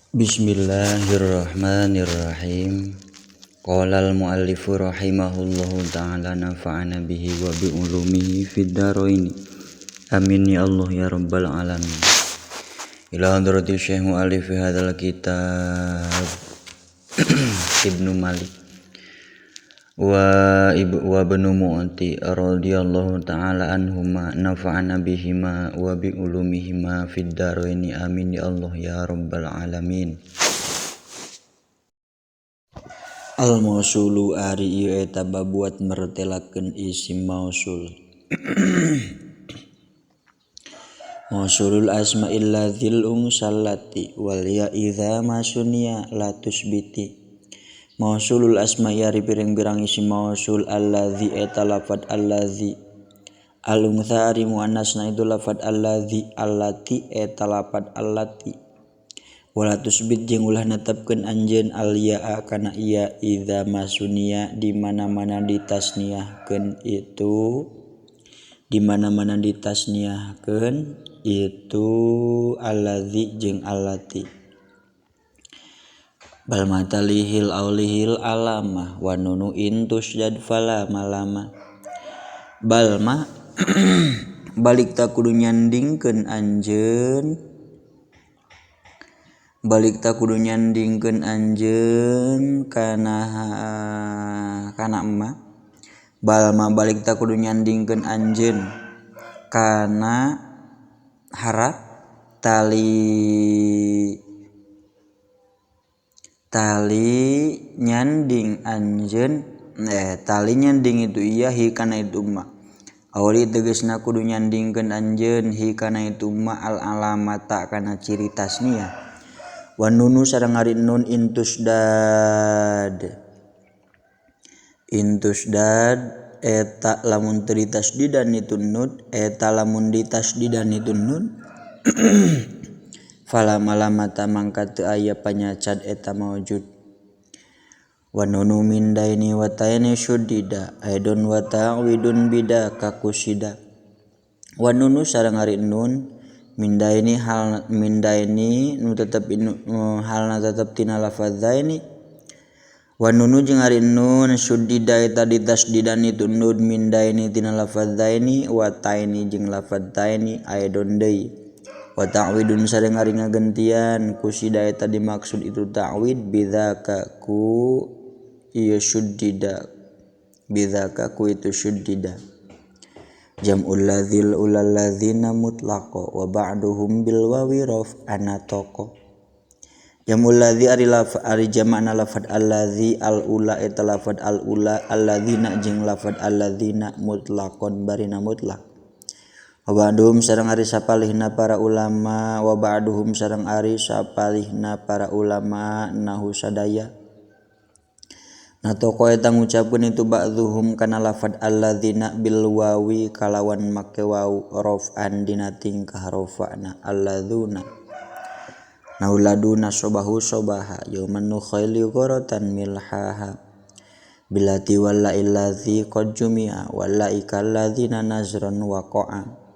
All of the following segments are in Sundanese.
Bismillahirrahmanirrahim. Qala al-muallifu rahimahullahu ta'ala nafa'ana bihi wa bi ulumihi fid dharain. Amin ya Allah ya rabbal alamin. Ila hadrati Syekh muallif hadzal kitab Ibnu Malik wa Ibnu Mu'ti radhiyallahu ta'ala anhuma nafa'ana bihima wa bi ulumihima fid dharain. Amin ya Allah ya rabbal alamin. Al-mausulu ari ieu eta babuat mertelakeun isim mausul. Mausulul asma'il ladzil ungsallati wal ya idza masunia la tusbiti. Mausulul asma'i ari pirang-pirang isim mausul alladzi eta lafad alladzi. Al-untha ari muannasna itu lafad alladzi, allati eta lafad allati. Wala tusbit jeung ulah netepkeun anjeun al-ya'a kana iya idza masunia di mana-mana ditasniahkeun itu alladzi jeung allati. Bal matalihil aulihil alama wa nunu intus jad fala malama. Balma balik ta kudu nyandingkeun anjeun kana emma. Balma balik ta kudu nyandingkeun anjeun kana harap tali nyanding anjeun tali nyanding itu iya hi kana itu emma. Auli tegasna kudu nyandingkeun anjeun hi kana itu emma al alamata kana ciri tasniah. Wa nunu sareng ari nun intusdad eta lamun teu ditasdidan itu nun fala malamata mangka teu aya panyacad eta maujud. Wa nunu min daini wa taini syuddida aidon wa ta'widun bida kakusida. Wa nunu sareng ari nun min daini nu tetep halna tetep tina lafaz daini. Wa nunu jeung ari nun syuddida eta ditasdidan itu nun min daini tina lafaz daini wa taini jeung lafaz taini aidon deui. Wa ta'widun sareng ari ngagentian kusida eta dimaksud itu ta'wid bidzaka ku itu syuddida. Jam'ul ladzil ulal ladzina mutlaqo wa ba'duhum bil wawi raf'ana taqo. Jam'ul ladzi ari jama'na lafad alladzi al ula eta lafad al ula alladzina jeung lafad alladzina mutlaqon barina mutlaq. Wa ba'duhum sareng ari sapalihna para ulama nahu sadaya. Natoko eta ngucapkeun itu ba'dhuhum kana lafad alladzina bil wawi kalawan make waw raf'an dina tingkah rafa'na alladzuna. Nauladuna sobahu sobaha yauman nukhaili ghoratan milhaha. Bilati walla illadzi qad jumi'a walla ikalladzina nazran waqa'a.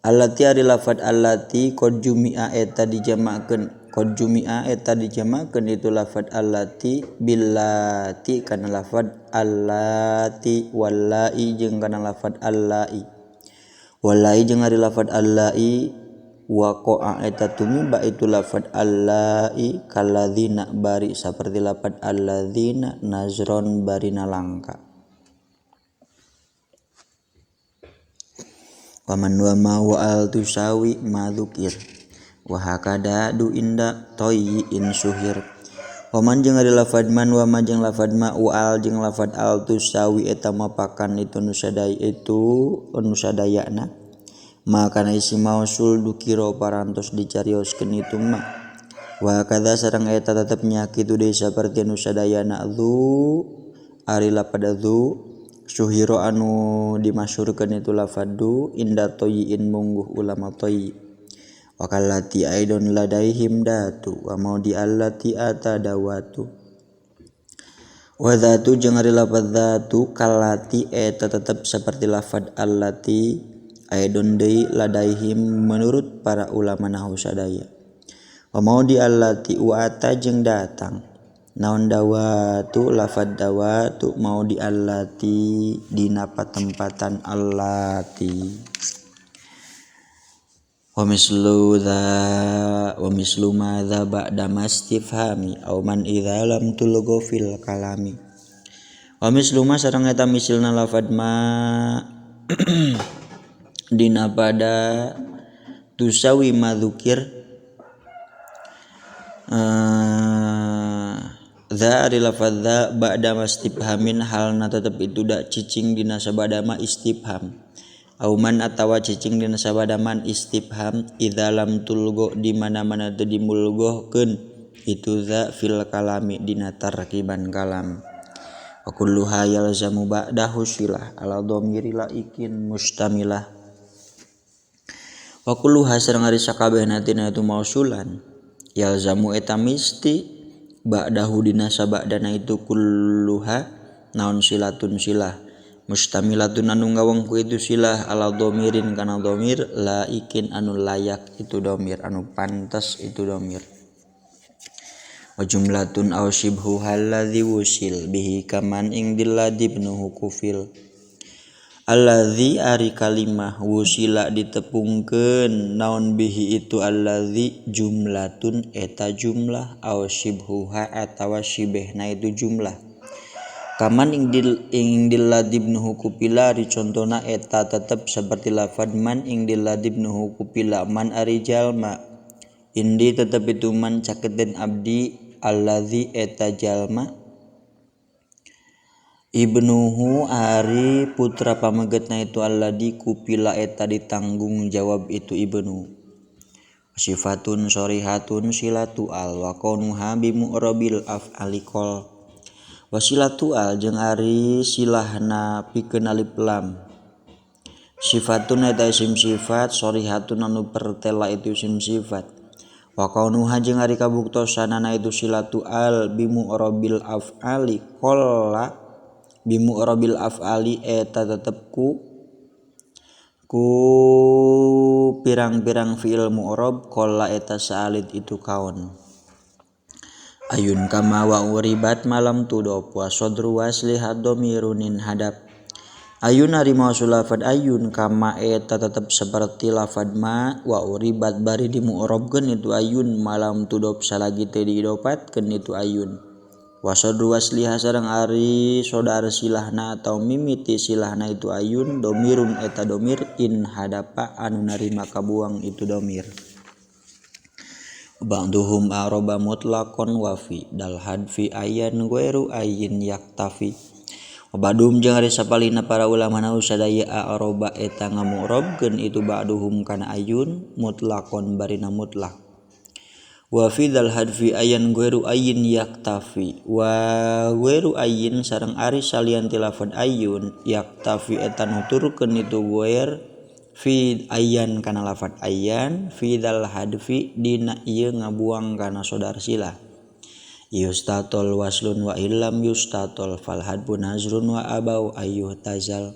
Allati ari lafad allati qad jumi'a eta dijamakeun itu lafad allati billati kana lafad allati wallai jeung kana lafad allai. Wallai jeung ari lafad allai waqa'a eta tumiba itu lafad allai kalladzina bari saperti lafad alladzina nazron barina langka. Waman wa ma wa al tusawi ma dzukir wa hakada du inda toyin suhir. Waman jeung ari lafad man wa ma jeung lafad ma wa al jeung lafad al tusawi eta mapakan itu nusadayana maka kana isim mausul dukiro parantos dicarioskeun itu ma. Wa kadza sareng eta tetep nya kitu deui saperti nusadayana dzu ari lafad dzu suhiro anu dimasyhurkeun itu lafaddu inda toyin mungguh ulama toyi. Wa kallati aidon ladaihim datu wa maudi allati atadawatu. Wa dzatu jeung ari lafaz dzatu kallati eta tetep saperti lafaz allati aidon deui ladaihim menurut para ulama nahwu sadaya. wa maudi allati wa ata jeung datang naon dawatu lafad dawatu maudi allati dina patempatan allati wa mislu madza ba'da mastifhami aw man idza lam tulgha fil kalami wa mislu ma sareng eta misilna lafad ma dina pada tusawi madzukir za ari lafadz za ba'da mastifhamin halna tetep itu da cicing dina sabada ma istifham auman atawa cicing dina sabada man istifham idza lam tulgo di mana-mana teu dimulgohkeun itu za fil kalami dina tarkiban kalam wa kulluha yalzamu ba'dahu silah ala dhamiri laikin mustamilah wa kulluha sareng ari sakabehna tina itu mausulan yalzamu eta misti ba'dahu dina sabadana itu kulluha naon silatun silah mustamilatun anu ngawengku itu silah ala dhamirin kana dhamir laikin anu layak itu dhamir anu pantes itu dhamir wa jumlatun aw shibhu alladzi wusil bihi kaman ing dilladzi ibnu kufil alladzi ari kalimah wusila ditepungkeun naon bihi itu alladzi jumlatun eta jumlah aw shibhuha atawa shibehna itu jumlah kaman ing dilladzi ibnu kufila ari contona eta tetep seperti lafad man ing dilladzi ibnu kufila man ari jalma indi tetep itu man cakeun abdi alladzi eta jalma ibnuhu ari putra pamegetna itu alladzi kupila eta ditanggung jawab itu ibnu sifatun shorihatun silatu al wa kaunuha bi mu'rabil af'ali qol wasilatu al jeung ari silahna pikeun alif lam sifatun eta isim sifat shorihatun anu pertela itu isim sifat wa kaunuha jeung ari kabuktosanana itu silatu al bi mu'rabil af'ali qalla bimu arabil af'ali eta tetep ku pirang-pirang fi'il mu'rab qalla eta saalit itu kaon ayun kama wa uribat malam tudop wa sadru wasli hadamirunin hadap ayun ari mausul lafad ayun kama eta tetep seperti lafad ma wa uribat bari di mu'rabkeun itu ayun malam tudop salagi teu diidopatkeun itu ayun wasadu wasliha sareng ari sodar silahna atau mimiti silahna itu ayun domirun eta domir in hadapa anu narima kabuang itu domir ba'duhum aroba mutlaqon wa fi dal hadfi ayan gueru ayin yaktafi ba'dum jeung ari sapalina para ulama na sadaya aroba eta ngamu'rabkeun itu ba'duhum kana ayun mutlaqon barina mutlaq wa fi dzal hadfi ayan gueru ayin yaktafi wa gueru ayin sareng ari salian tilafad ayun yaktafi eta nuturkeun itu guer fi ayan kana lafad ayan fi dzal hadfi dina ieu ngabuang kana sodar silah yustatol waslun wa illam yustatol fal hadbu nazrun wa abau ayyuh tazal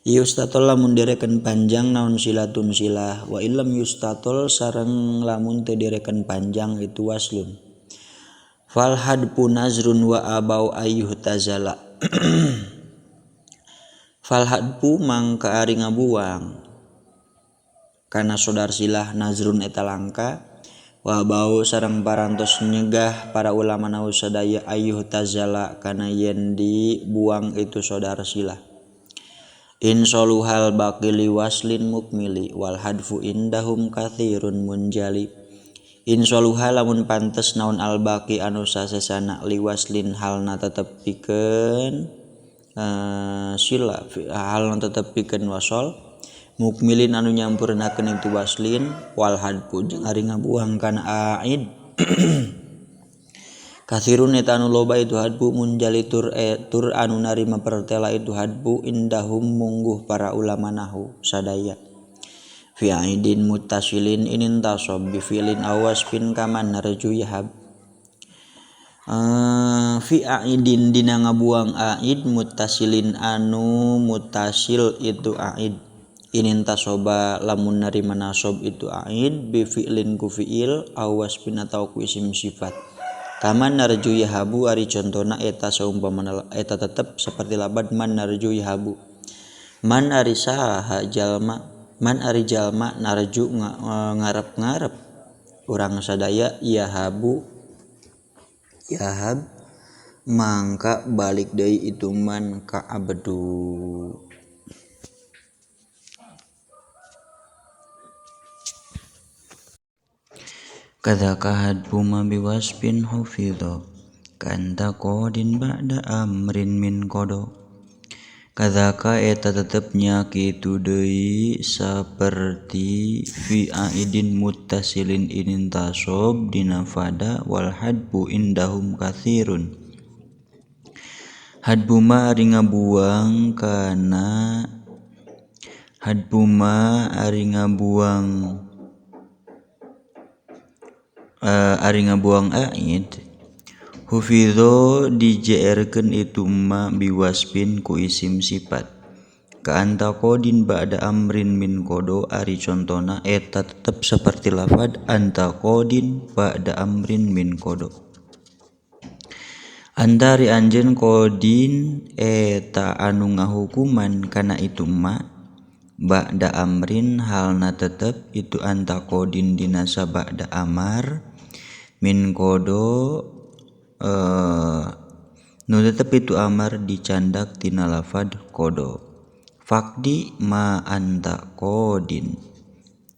yustatol lamun direken panjang naon silatun silah wa illam yustatol sareng lamun teu direken panjang itu waslun fal hadbu nazrun wa abau ayyuh tazala fal hadbu mangka ari ngabuang kana sodar silah nazrun eta langka wa bau sareng parantos nyegah para ulama na sadaya ayyuh tazala kana yen dibuang itu sodar silah insoluhal baqili waslin mukmili wal hadfu indahum katsirun munjali insoluhal lamun pantes naon al baqi anu sasesana liwaslin halna tetep pikeun sila halna tetep pikeun wasol mukmilin anu nyampurnakeun itu waslin wal hadfu jeung ari ngabuang kana aid kathirun eta anu loba itu hadbu munjali tur anu narima pertela itu hadbu indahum mungguh para ulama nahwu sadaya fi aidin muttasilin inin tasob bi fi'lin awasfin kaman narju yahab fi aidin dina ngabuang aid muttasilin anu muttasil itu aid inin tasoba lamun narima nasob itu aid bi fi'lin ku fi'il aw wasfin atau ku isim sifat. Kama narju yahabu ari contona eta saumpamana eta tetep seperti labad man narju yahabu. Man ari saha jalma, man ari jalma narju ngarep-ngarep urang sadaya yahab mangka balik deui itu man ka abdu. Kadzaka hadbu ma biwasfin hufidho kanta qodin ba'da amrin min kodo. Kadzaka eta tetepnya kitu deui saperti fi aidin muttasilin inin tasob dina fada wal hadbu indahum katsirun. Hadbu ma ari ngabuang kana hadbu ma ari ngabuang aid hufidho dijeerkeun itu ma biwasfin ku isim sifat ka anta qodin ba'da amrin min kodo ari contona eta tetep seperti lafad anta qodin ba'da amrin min kodo. Antari anjeun qodin eta anu ngahukuman kana itu ma ba'da amrin halna tetep itu anta qodin dina saba'da amar min kodo nu tetep itu amar dicandak tina lafad kodo. Fakdi ma anta qodin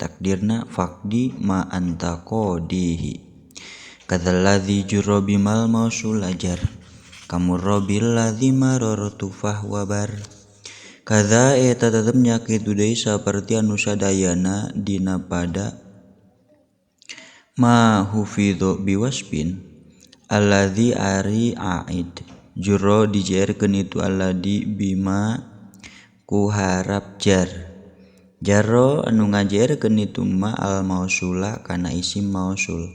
takdirna fakdi ma anta qodihi kadzaladzi jurra bimal mausul ajar kamurrobil ladzi marartu fahwa bar. Kadza eta tetepnya kitu deui saperti anu sadayana dina pada ma hufidho biwasfin alladzi ari aid jurro dijeerkeun itu alladzi bima ku harap jar. Jarro anu ngajeerkeun itu ma al mausula kana isim mausul.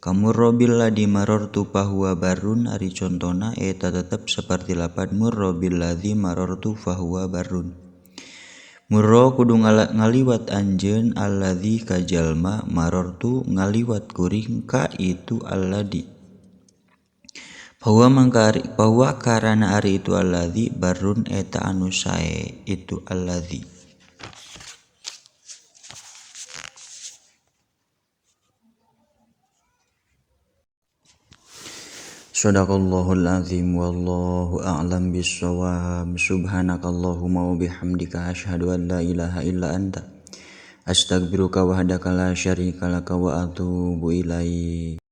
Kamurrobil ladzi marartu fahuwa barun ari contona eta tetep seperti lapad murrobil ladzi marartu fahuwa barun. Murro kudu ngaliwat anjeun alladzi ka jalma marartu ngaliwat kuring ka itu alladzi. Bahwa karana ari itu alladzi barun eta anu sae itu alladzi. Shadaqallahul azim wallahu a'lam bissawab. Subhanakallahumma wa bihamdika asyhadu an la ilaha illa anta astaghfiruka wahdaka la syarika laka wa atubu ilaik.